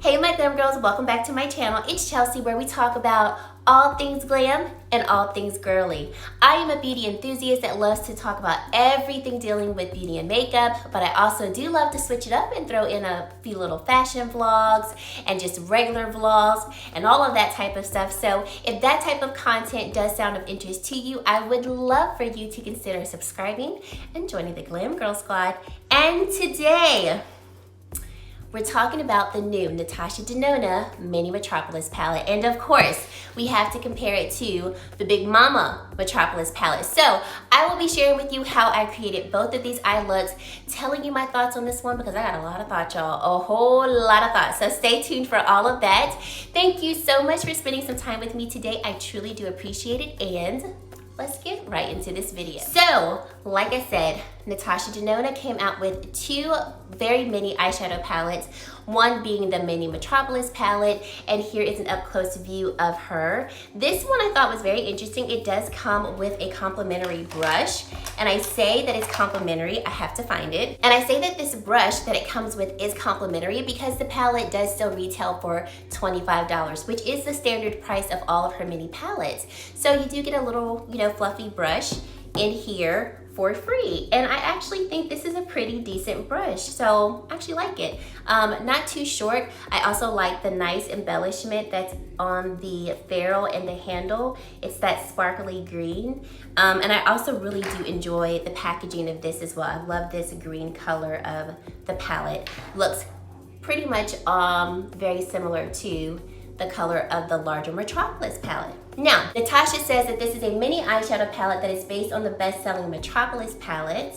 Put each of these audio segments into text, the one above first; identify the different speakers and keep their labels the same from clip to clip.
Speaker 1: Hey my glam girls, welcome back to my channel. It's Chelsea, where we talk about all things glam and all things girly. I am a beauty enthusiast that loves to talk about everything dealing with beauty and makeup, but I also do love to switch it up and throw in a few little fashion vlogs and just regular vlogs and all of that type of stuff. So if that type of content does sound of interest to you, I would love for you to consider subscribing and joining the Glam Girl Squad. And today, we're talking about the new NATASHA DENONA Mini Metropolis palette. And of course, we have to compare it to the Big Mama Metropolis palette. So I will be sharing with you how I created both of these eye looks, telling you my thoughts on this one because I got a lot of thoughts, y'all, a whole lot of thoughts. So stay tuned for all of that. Thank you so much for spending some time with me today. I truly do appreciate it, and let's get right into this video. So, like I said, NATASHA DENONA came out with two very mini eyeshadow palettes, one being the Mini Metropolis palette, and here is an up-close view of her. This one I thought was very interesting. It does come with a complimentary brush, and I say that it's complimentary, I have to find it. And I say that this brush that it comes with is complimentary because the palette does still retail for $25, which is the standard price of all of her mini palettes. So you do get a little, fluffy brush in here for free. And I actually think this is a pretty decent brush, so I actually like it. Not too short. I also like the nice embellishment that's on the ferrule and the handle. It's that sparkly green. And I also really do enjoy the packaging of this as well. I love this green color of the palette. Looks pretty much very similar to the color of the larger Metropolis palette. Now, NATASHA says that this is a mini eyeshadow palette that is based on the best-selling Metropolis palette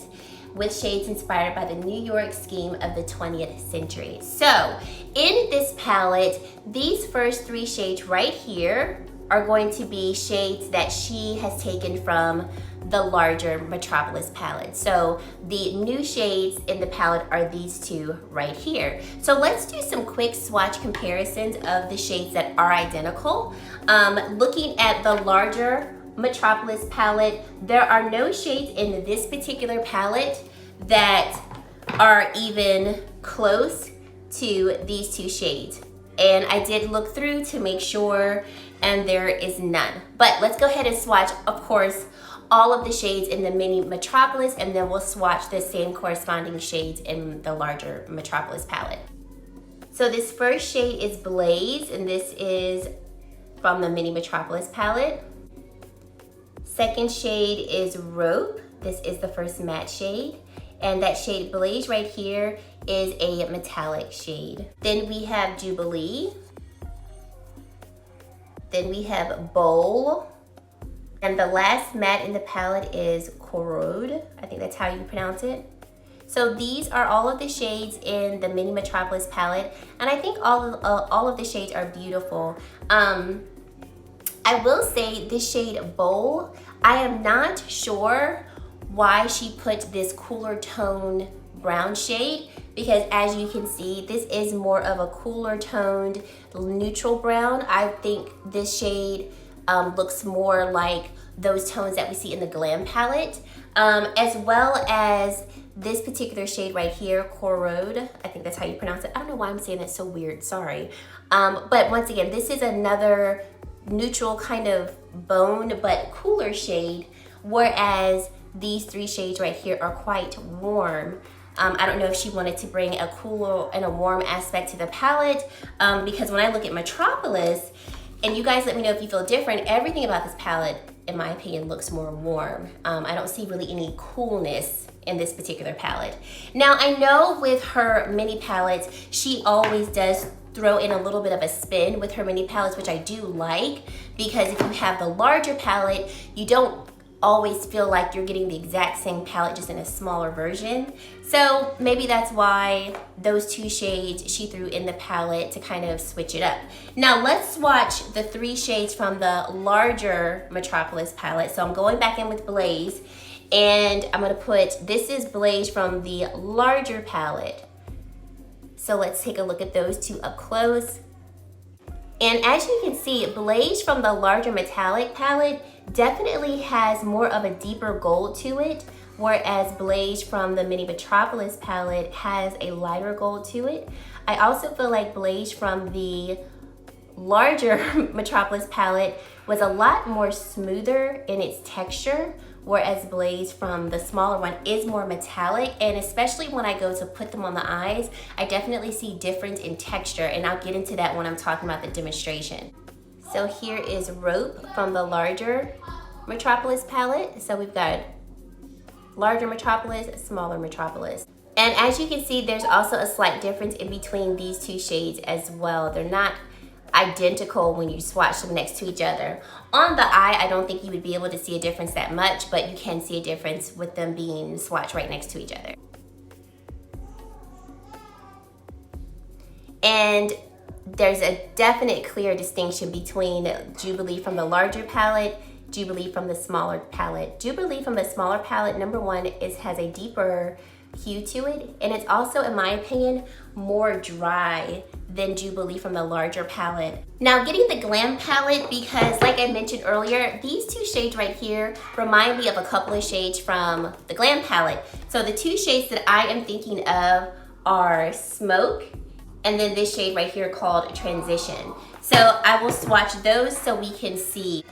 Speaker 1: with shades inspired by the New York scheme of the 20th century. So, in this palette, these first three shades right here are going to be shades that she has taken from the larger Metropolis palette. So the new shades in the palette are these two right here. So let's do some quick swatch comparisons of the shades that are identical. Looking at the larger Metropolis palette, there are no shades in this particular palette that are even close to these two shades. And I did look through to make sure, and there is none. But let's go ahead and swatch, of course, all of the shades in the Mini Metropolis, and then we'll swatch the same corresponding shades in the larger Metropolis palette. So this first shade is Blaze, and this is from the Mini Metropolis palette. Second shade is Rope. This is the first matte shade. And that shade Blaze right here is a metallic shade. Then we have Jubilee. Then we have Bowl. And the last matte in the palette is Corrode. I think that's how you pronounce it. So these are all of the shades in the Mini Metropolis palette. And I think all of the shades are beautiful. I will say this shade Bowl, I am not sure why she put this cooler tone brown shade, because as you can see, this is more of a cooler toned neutral brown. I think this shade looks more like those tones that we see in the Glam palette, as well as this particular shade right here, Corrode. I think that's how you pronounce it. I don't know why I'm saying that so weird, sorry. But once again, this is another neutral kind of bone but cooler shade, whereas these three shades right here are quite warm. I don't know if she wanted to bring a cooler and a warm aspect to the palette, because when I look at Metropolis, and you guys let me know if you feel different, everything about this palette, in my opinion, looks more warm. I don't see really any coolness in this particular palette. Now, I know with her mini palettes, she always does throw in a little bit of a spin with her mini palettes, which I do like, because if you have the larger palette, you don't always feel like you're getting the exact same palette, just in a smaller version. So maybe that's why those two shades she threw in the palette to kind of switch it up. Now let's swatch the three shades from the larger Metropolis palette. So I'm going back in with Blaze, and I'm gonna put, this is Blaze from the larger palette. So let's take a look at those two up close. And as you can see, Blaze from the larger metallic palette definitely has more of a deeper gold to it, whereas Blaze from the Mini Metropolis palette has a lighter gold to it. I also feel like Blaze from the larger Metropolis palette was a lot more smoother in its texture, whereas Blaze from the smaller one is more metallic, and especially when I go to put them on the eyes, I definitely see difference in texture, and I'll get into that when I'm talking about the demonstration. So here is Rope from the larger Metropolis palette. So we've got larger Metropolis, smaller Metropolis. And as you can see, there's also a slight difference in between these two shades as well. They're not identical when you swatch them next to each other. On the eye, I don't think you would be able to see a difference that much, but you can see a difference with them being swatched right next to each other. And there's a definite clear distinction between Jubilee from the larger palette, Jubilee from the smaller palette. Jubilee from the smaller palette, number one, has a deeper hue to it, and it's also, in my opinion, more dry than Jubilee from the larger palette. Now, getting the Glam palette, because like I mentioned earlier, these two shades right here remind me of a couple of shades from the Glam palette. So the two shades that I am thinking of are Smoke, and then this shade right here called Transition. So I will swatch those so we can see.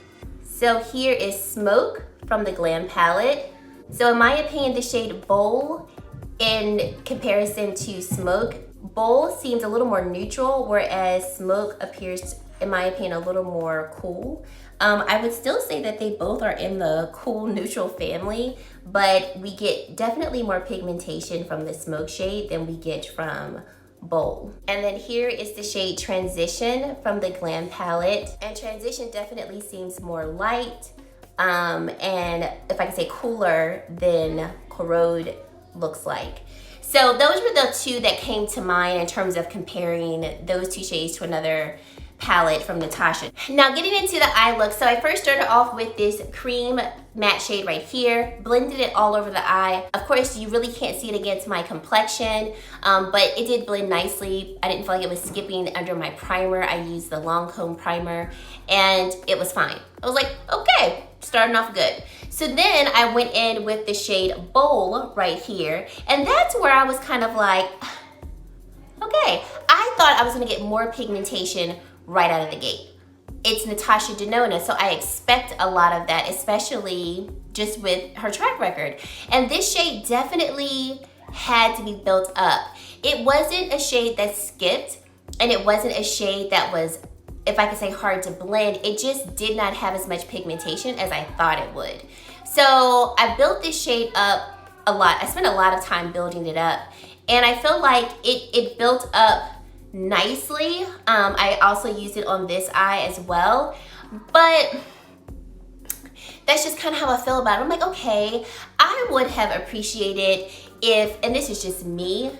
Speaker 1: So here is Smoke from the Glam palette. So in my opinion, the shade Bowl, in comparison to Smoke, Bowl seems a little more neutral, whereas Smoke appears, in my opinion, a little more cool. I would still say that they both are in the cool neutral family, but we get definitely more pigmentation from the Smoke shade than we get from Bowl. And then here is the shade Transition from the Glam palette. And Transition definitely seems more light, and if I can say cooler than Corrode looks like. So those were the two that came to mind in terms of comparing those two shades to another palette from Natasha. Now getting into the eye look, so I first started off with this cream matte shade right here, blended it all over the eye. Of course, you really can't see it against my complexion, but it did blend nicely. I didn't feel like it was skipping under my primer. I used the Lancome primer and it was fine. I was like, okay, starting off good. So then I went in with the shade Bowl right here, and that's where I was kind of like, okay, I thought I was gonna get more pigmentation right out of the gate. It's NATASHA DENONA, so I expect a lot of that, especially just with her track record. And this shade definitely had to be built up. It wasn't a shade that skipped, and it wasn't a shade that was, if I could say, hard to blend. It just did not have as much pigmentation as I thought it would. So I built this shade up a lot. I spent a lot of time building it up, and I feel like it built up nicely. I also used it on this eye as well, but that's just kind of how I feel about it. I'm like, okay, I would have appreciated if, and this is just me,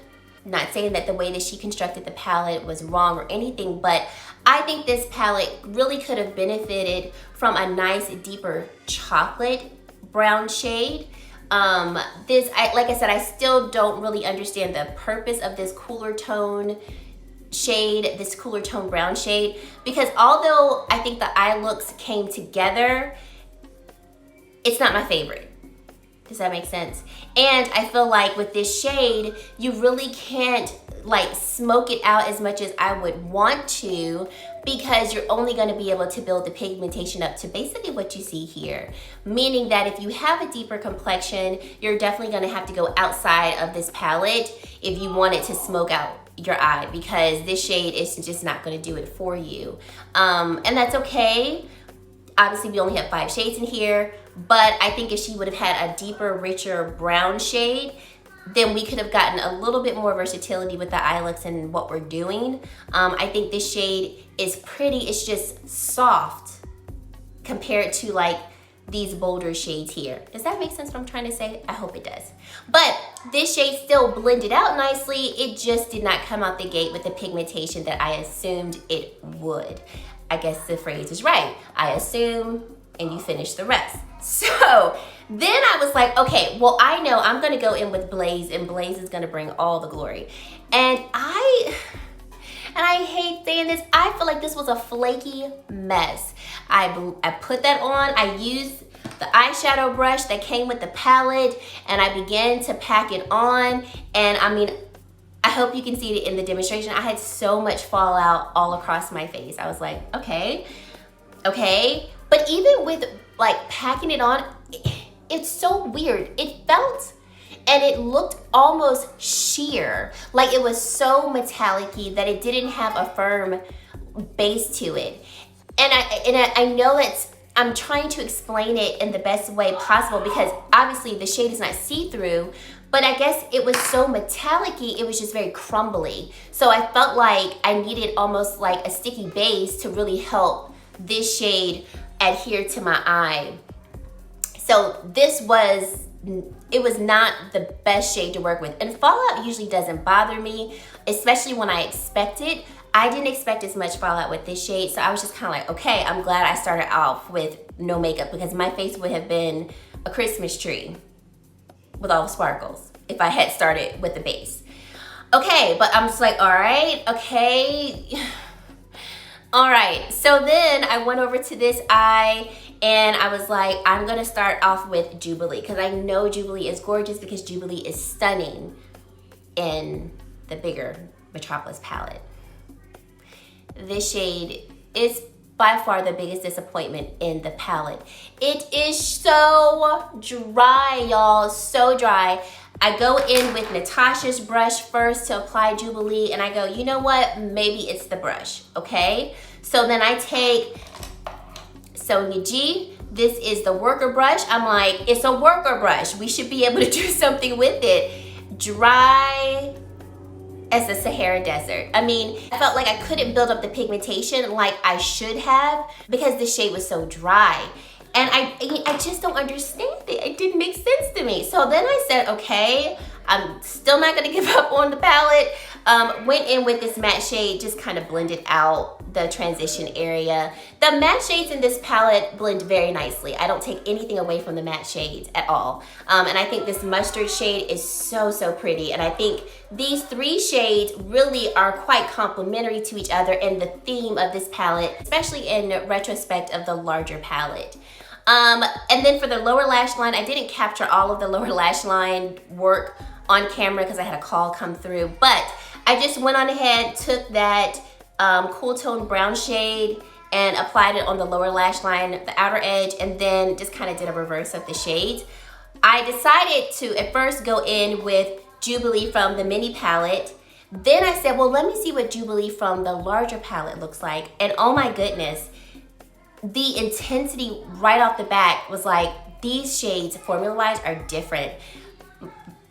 Speaker 1: not saying that the way that she constructed the palette was wrong or anything, but I think this palette really could have benefited from a nice deeper chocolate brown shade. Like I said, I still don't really understand the purpose of this cooler tone shade, this cooler tone brown shade, because although I think the eye looks came together, it's not my favorite. Does that make sense? And I feel like with this shade, you really can't like smoke it out as much as I would want to, because you're only going to be able to build the pigmentation up to basically what you see here. Meaning that if you have a deeper complexion, you're definitely going to have to go outside of this palette if you want it to smoke out your eye, because this shade is just not going to do it for you. And that's okay. Obviously, we only have 5 shades in here, but I think if she would have had a deeper, richer brown shade, then we could have gotten a little bit more versatility with the eye looks and what we're doing. I think this shade is pretty, it's just soft compared to like these bolder shades here. Does that make sense what I'm trying to say? I hope it does. But this shade still blended out nicely. It just did not come out the gate with the pigmentation that I assumed it would. I guess the phrase is right. I assume and you finish the rest. So then I was like, okay, well, I know I'm gonna go in with Blaze, and Blaze is gonna bring all the glory. And I And I hate saying this, I feel like this was a flaky mess. I put that on, I used the eyeshadow brush that came with the palette, and I began to pack it on. And I mean, I hope you can see it in the demonstration. I had so much fallout all across my face. I was like, okay. But even with like packing it on, it's so weird. It felt and it looked almost sheer. Like it was so metallic-y that it didn't have a firm base to it. And I know I'm trying to explain it in the best way possible because obviously the shade is not see-through, but I guess it was so metallic-y, it was just very crumbly. So I felt like I needed almost like a sticky base to really help this shade adhere to my eye. So it was not the best shade to work with. And fallout usually doesn't bother me, especially when I expect it. I didn't expect as much fallout with this shade, so I was just kind of like, okay, I'm glad I started off with no makeup because my face would have been a Christmas tree with all the sparkles if I had started with the base. Okay, but I'm just like, all right, okay. All right, so then I went over to this eye and I was like, I'm gonna start off with Jubilee because I know Jubilee is gorgeous because Jubilee is stunning in the bigger Metropolis palette. This shade is by far the biggest disappointment in the palette. It is so dry, y'all, so dry. I go in with Natasha's brush first to apply Jubilee and I go, you know what, maybe it's the brush, okay? So then I take Sonia G. This is the worker brush. I'm like, it's a worker brush. We should be able to do something with it. Dry as the Sahara Desert. I mean, I felt like I couldn't build up the pigmentation like I should have because the shade was so dry. And I just don't understand it. It didn't make sense to me. So then I said, okay, I'm still not gonna give up on the palette. Went in with this matte shade, just kind of blended out the transition area. The matte shades in this palette blend very nicely. I don't take anything away from the matte shades at all. And I think this mustard shade is so pretty. And I think these three shades really are quite complementary to each other in the theme of this palette, especially in retrospect of the larger palette. And then for the lower lash line, I didn't capture all of the lower lash line work on camera because I had a call come through, but I just went on ahead, took that cool tone brown shade and applied it on the lower lash line, the outer edge, and then just kind of did a reverse of the shades. I decided to at first go in with Jubilee from the mini palette. Then I said, well, let me see what Jubilee from the larger palette looks like. And oh my goodness, the intensity right off the bat was like, these shades formula-wise are different.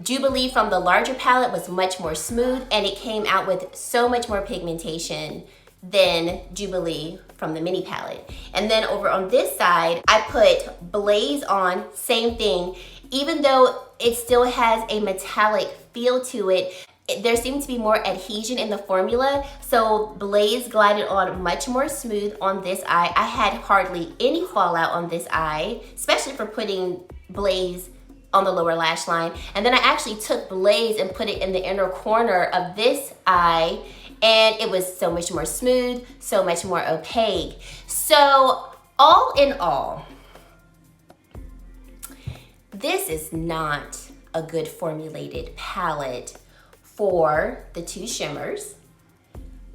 Speaker 1: Jubilee from the larger palette was much more smooth and it came out with so much more pigmentation than Jubilee from the mini palette. And then over on this side, I put Blaze on, same thing. Even though it still has a metallic feel to it, there seemed to be more adhesion in the formula. So Blaze glided on much more smooth on this eye. I had hardly any fallout on this eye, especially for putting Blaze on the lower lash line. And then I actually took Blaze and put it in the inner corner of this eye, and it was so much more smooth, so much more opaque. So all in all, this is not a good formulated palette for the two shimmers.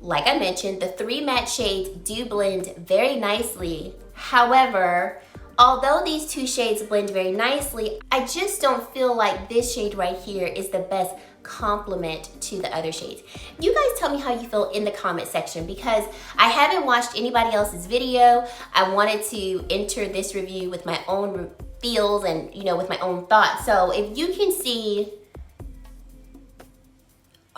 Speaker 1: Like I mentioned, the three matte shades do blend very nicely. However, although these two shades blend very nicely, I just don't feel like this shade right here is the best complement to the other shades. You guys tell me how you feel in the comment section because I haven't watched anybody else's video. I wanted to enter this review with my own feels and, you know, with my own thoughts. So if you can see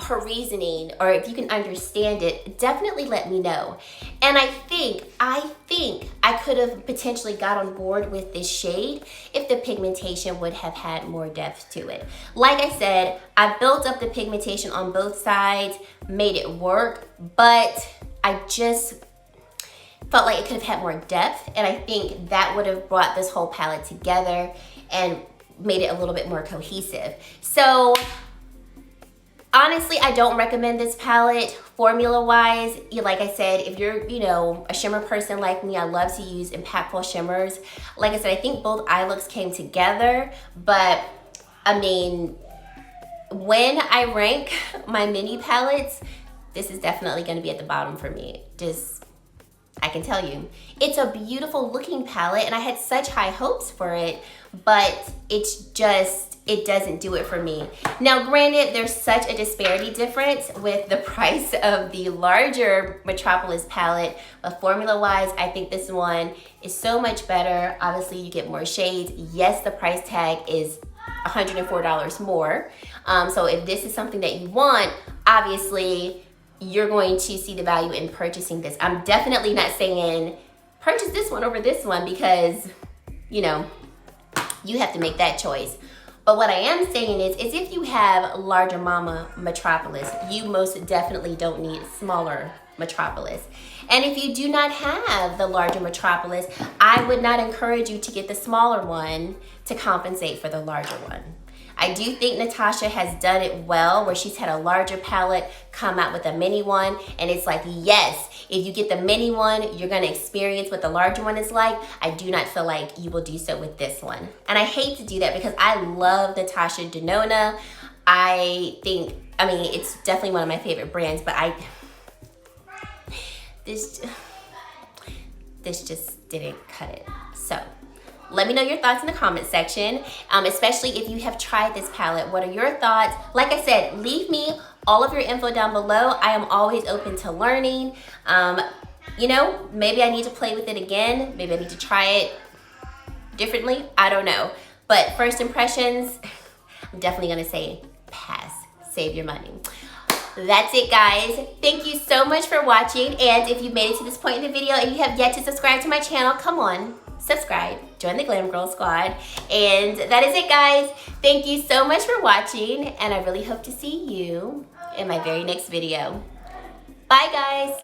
Speaker 1: her reasoning or if you can understand it, definitely let me know. And I think I could have potentially got on board with this shade if the pigmentation would have had more depth to it. Like I said, I built up the pigmentation on both sides, made it work, but I just felt like it could have had more depth, and I think that would have brought this whole palette together and made it a little bit more cohesive. So Honestly, I don't recommend this palette formula-wise. Like I said, if you're, you know, a shimmer person like me, I love to use impactful shimmers. Like I said, I think both eye looks came together, but I mean, when I rank my mini palettes, this is definitely going to be at the bottom for me. Just, I can tell you. It's a beautiful looking palette and I had such high hopes for it, but it's just, it doesn't do it for me. Now granted, there's such a disparity difference with the price of the larger Metropolis palette, but formula wise, I think this one is so much better. Obviously you get more shades. Yes, the price tag is $104 more. So if this is something that you want, obviously you're going to see the value in purchasing this. I'm definitely not saying purchase this one over this one because, you know, you have to make that choice. But what I am saying is if you have larger mama Metropolis, you most definitely don't need smaller Metropolis. And if you do not have the larger Metropolis, I would not encourage you to get the smaller one to compensate for the larger one. I do think Natasha has done it well where she's had a larger palette come out with a mini one, and it's like, yes, if you get the mini one, you're gonna experience what the larger one is like. I do not feel like you will do so with this one. And I hate to do that because I love NATASHA DENONA. I think, I mean, it's definitely one of my favorite brands, but this just didn't cut it. So let me know your thoughts in the comment section, especially if you have tried this palette. What are your thoughts? Like I said, leave me all of your info down below. I am always open to learning. You know, maybe I need to play with it again. Maybe I need to try it differently. I don't know. But first impressions, I'm definitely gonna say pass. Save your money. That's it, guys. Thank you so much for watching. And if you made it to this point in the video and you have yet to subscribe to my channel, come on, subscribe, join the Glam Girl Squad. And that is it, guys. Thank you so much for watching, and I really hope to see you in my very next video. Bye, guys.